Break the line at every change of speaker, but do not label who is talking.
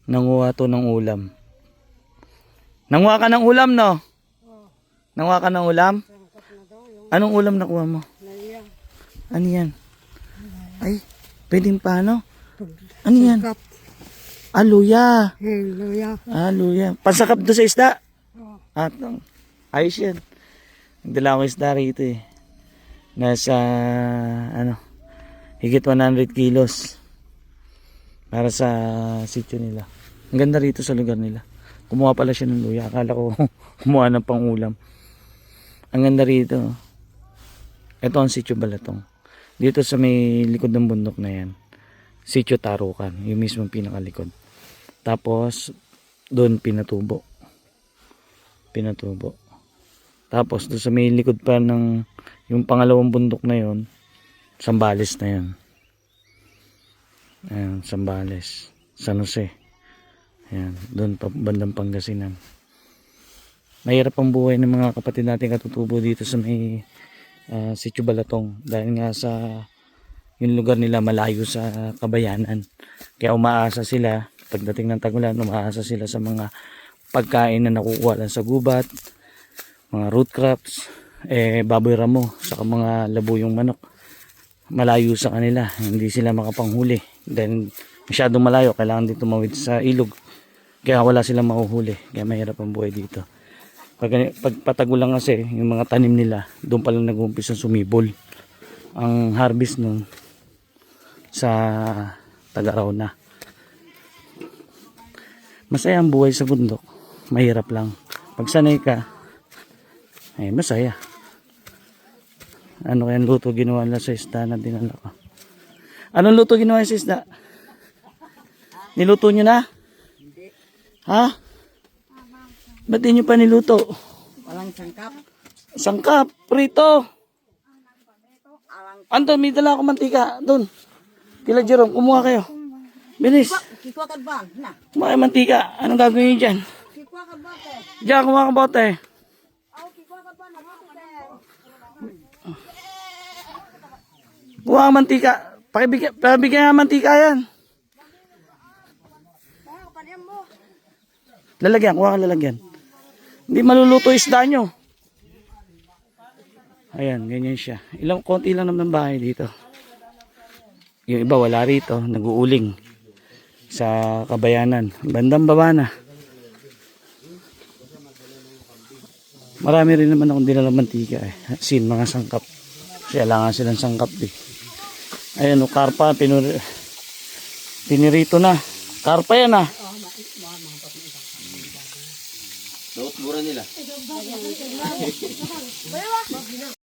Nanguha to ng ulam. Nanguha ka ng ulam, no? Nanguha ka ng ulam? Anong ulam nakuha mo? Ano yan? Ay, pwedeng paano? Ano yan? Luya. Luya. Pansakap doon sa isda? Ayos yan. Nagdala akong isda rito eh. Nasa, higit 100 kilos. Para sa sityo nila. Ang ganda rito sa lugar nila. Kumuha pala siya ng luya. Akala ko kumuha ng pangulam. Ang ganda rito. Ito ang sityo Balatong. Dito sa may likod ng bundok na yan. Sityo Tarukan. Yung mismong pinakalikod. Tapos doon pinatubo. Tapos doon sa may likod pa ng yung pangalawang bundok na yon, Sambales na yan. Ayan, Sambales. San Jose. Ayan, doon pa bandang Pangasinan. Mahirap ang buhay ng mga kapatid natin katutubo dito sa may Sitio Balatong. Dahil nga sa yung lugar nila malayo sa kabayanan. Kaya umaasa sila, pagdating ng tagulan, umaasa sila sa mga pagkain na nakukuha lang sa gubat, mga root crops, baboy ramo, saka mga labuyong manok. Malayo sa kanila, hindi sila makapanghuli. Then masyadong malayo, kailangan din tumawid sa ilog. Kaya wala silang mahuhuli, kaya mahirap ang buhay dito. Pag patagulan kasi, yung mga tanim nila, doon palang nag-uumpisa sumibol. Ang harvest nun sa Tagaraw na. Masaya ang buhay sa bundok. Mahirap lang. Pag sanay ka, ay masaya. Ano kayang luto ginawa nila sa isda na dinala ko? Anong luto ginawa sa isda? Niluto nyo na? Ha? Ba't di nyo pa niluto?
Walang sangkap.
Sangkap, prito. Anton, may dala ako mantika. Doon. Kila Jerome, kumuha kayo. Bilis.
Kikuha ka ba? Na.
Kumuha kayo mantika. Anong gagawin nyo dyan?
Kikuha ka ba?
Diyan, kumuha ka bote.
Kikuha ka ba?
Kumuha ka mantika. Pabigyan nga mantika yan. Lalagyan, kuha ka lalagyan. Hindi maluluto isda nyo. Ayan, ganyan siya. Konti lang naman ng bahay dito. Yung iba wala rito, nag-uuling sa kabayanan. Bandang baba na. Marami rin naman akong dinalang mantika eh. Sin, mga sangkap. Kasi alangan silang sangkap eh. Ayan o, karpa, pinirito na. Karpa yan ah. Mura nila.